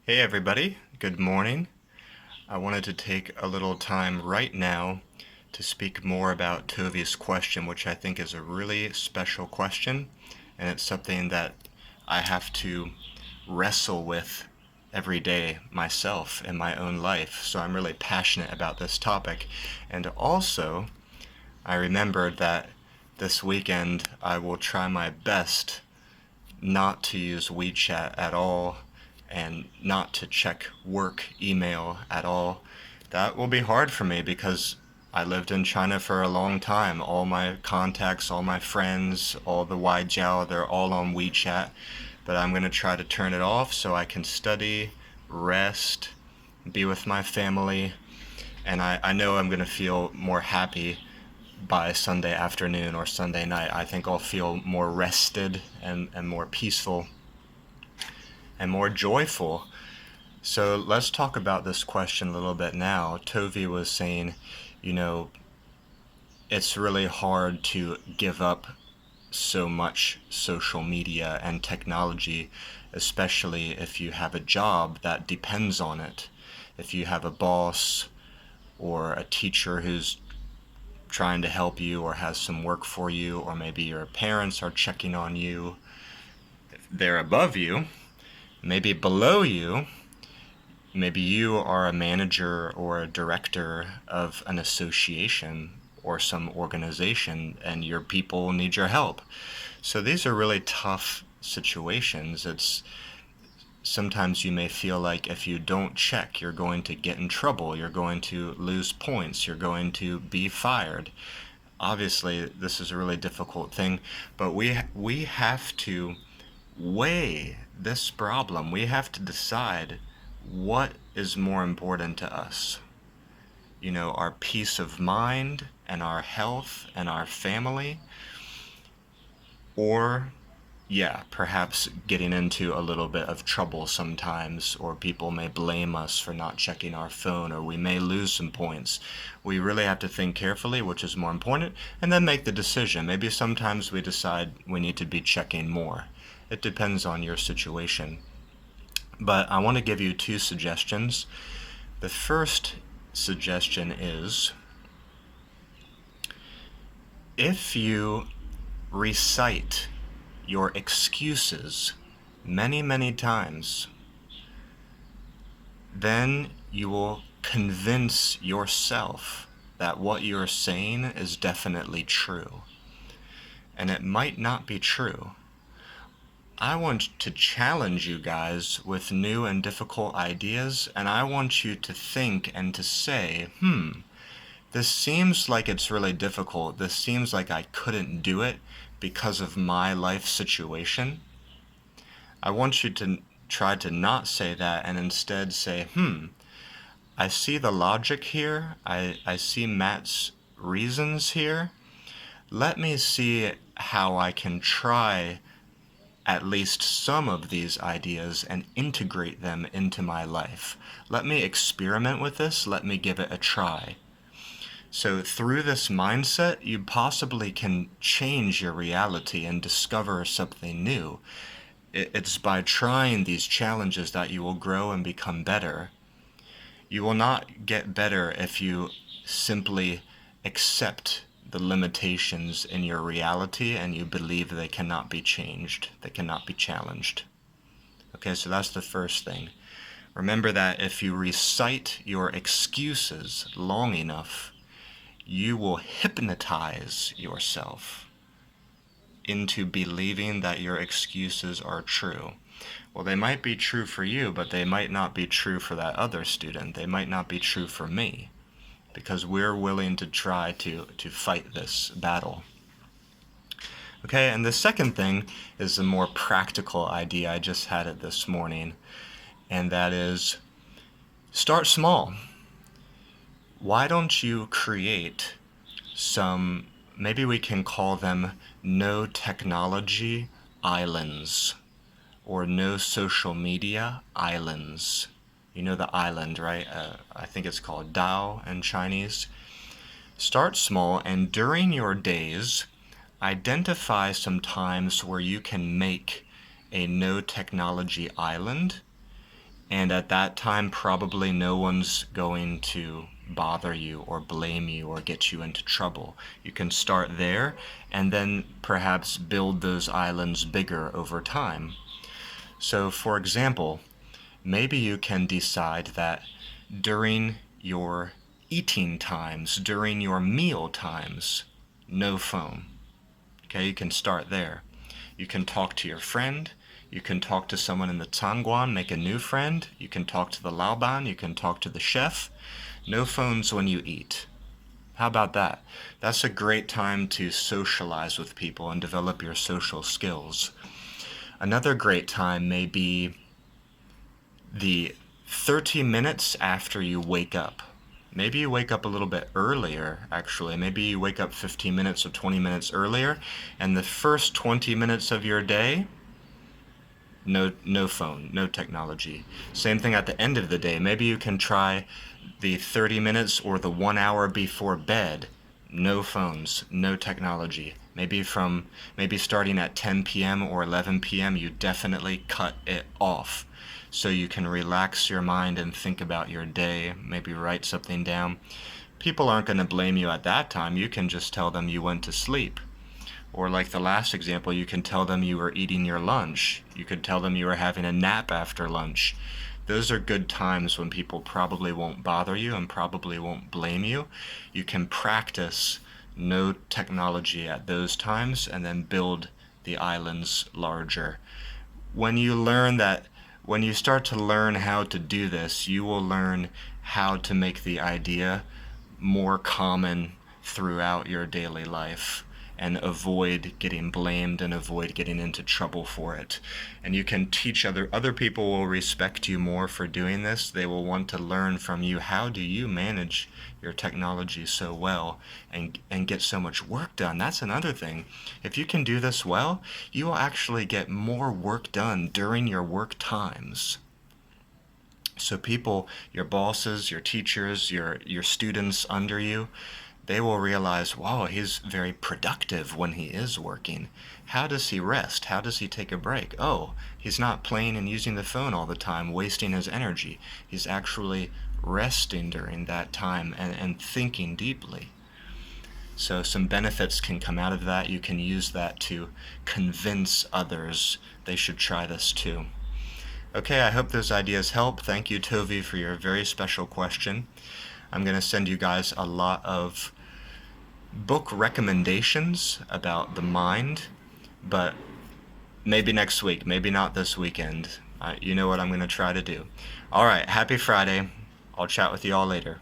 Hey everybody, good morning. I wanted to take a little time right now to speak more about Tovi's question, which I think is a really special question, and it's something that I have to wrestle with every day myself in my own life. So I'm really passionate about this topic. And also, I remembered that this weekend I will try my best not to use WeChat at all and not to check work email at all. That will be hard for me because I lived in China for a long time. All my contacts, all my friends, all the Waijiao, they're all on WeChat. But I'm going to try to turn it off so I can study, rest, be with my family, and I know I'm going to feel more happy by Sunday afternoon or Sunday night. I think I'll feel more rested and more peaceful and more joyful. So let's talk about this question a little bit now. Tovi was saying, you know, it's really hard to give up so much social media and technology, especially if you have a job that depends on it. If you have a boss or a teacher who's trying to help you or has some work for you, or maybe your parents are checking on you, if they're above you, maybe below you, maybe you are a manager or a director of an association or some organization and your people need your help. So these are really tough situations. It's sometimes you may feel like if you don't check, you're going to get in trouble, you're going to lose points, you're going to be fired. Obviously, this is a really difficult thing, but we have to weigh this problem. We have to decide what is more important to us. Our peace of mind and our health and our family, or yeah, perhaps getting into a little bit of trouble sometimes, or people may blame us for not checking our phone, or we may lose some points. We really have to think carefully which is more important, and then make the decision. Maybe sometimes we decide we need to be checking more. It depends on your situation. But I want to give you two suggestions. The first suggestion is if you recite your excuses many, many times, then you will convince yourself that what you're saying is definitely true. And it might not be true. I want to challenge you guys with new and difficult ideas, and I want you to think and to say, this seems like it's really difficult. This seems like I couldn't do it because of my life situation. I want you to try to not say that and instead say, I see the logic here. I see Matt's reasons here. Let me see how I can try at least some of these ideas and integrate them into my life. Let me experiment with this. Let me give it a try. So through this mindset, you possibly can change your reality and discover something new. It's by trying these challenges that you will grow and become better. You will not get better if you simply accept the limitations in your reality and you believe they cannot be changed, they cannot be challenged. Okay, so that's the first thing. Remember that if you recite your excuses long enough, you will hypnotize yourself into believing that your excuses are true. Well, they might be true for you, but they might not be true for that other student. They might not be true for me, because we're willing to try to fight this battle. Okay, and the second thing is a more practical idea. I just had it this morning, and that is start small. Why don't you create some, maybe we can call them no technology islands or no social media islands. You know the island, right? I think it's called Dao in Chinese. Start small, and during your days, identify some times where you can make a no technology island And at that time, probably no one's going to bother you or blame you or get you into trouble. You can start there and then perhaps build those islands bigger over time. So, for example, maybe you can decide that during your eating times, during your meal times, no phone. Okay, you can start there. You can talk to your friend. You can talk to someone in the Tangwan, make a new friend. You can talk to the Laoban. You can talk to the chef. No phones when you eat. How about that? That's a great time to socialize with people and develop your social skills. Another great time may be the 30 minutes after you wake up. Maybe you wake up a little bit earlier, actually. Maybe you wake up 15 minutes or 20 minutes earlier, and the first 20 minutes of your day, no phone, no technology. Same thing at the end of the day. Maybe you can try the 30 minutes or the 1 hour before bed. No phones, no technology. Maybe starting at 10 p.m. or 11 p.m. you definitely cut it off so you can relax your mind and think about your day, maybe write something down. People aren't going to blame you at that time. You can just tell them you went to sleep. Or like the last example, you can tell them you were eating your lunch. You could tell them you were having a nap after lunch. Those are good times when people probably won't bother you and probably won't blame you. You can practice no technology at those times and then build the islands larger. When you start to learn how to do this, you will learn how to make the idea more common throughout your daily life and avoid getting blamed and avoid getting into trouble for it. And you can teach other people will respect you more for doing this. They will want to learn from you. How do you manage your technology so well and get so much work done? That's another thing. If you can do this well, you will actually get more work done during your work times. So people, your bosses, your teachers, your students under you, they will realize, wow, he's very productive when he is working. How does he rest? How does he take a break? Oh, he's not playing and using the phone all the time, wasting his energy. He's actually resting during that time and thinking deeply. So some benefits can come out of that. You can use that to convince others they should try this too. Okay, I hope those ideas help. Thank you, Tovi, for your very special question. I'm going to send you guys a lot of book recommendations about the mind, but maybe next week, maybe not this weekend. You know what I'm going to try to do. All right, happy Friday. I'll chat with you all later.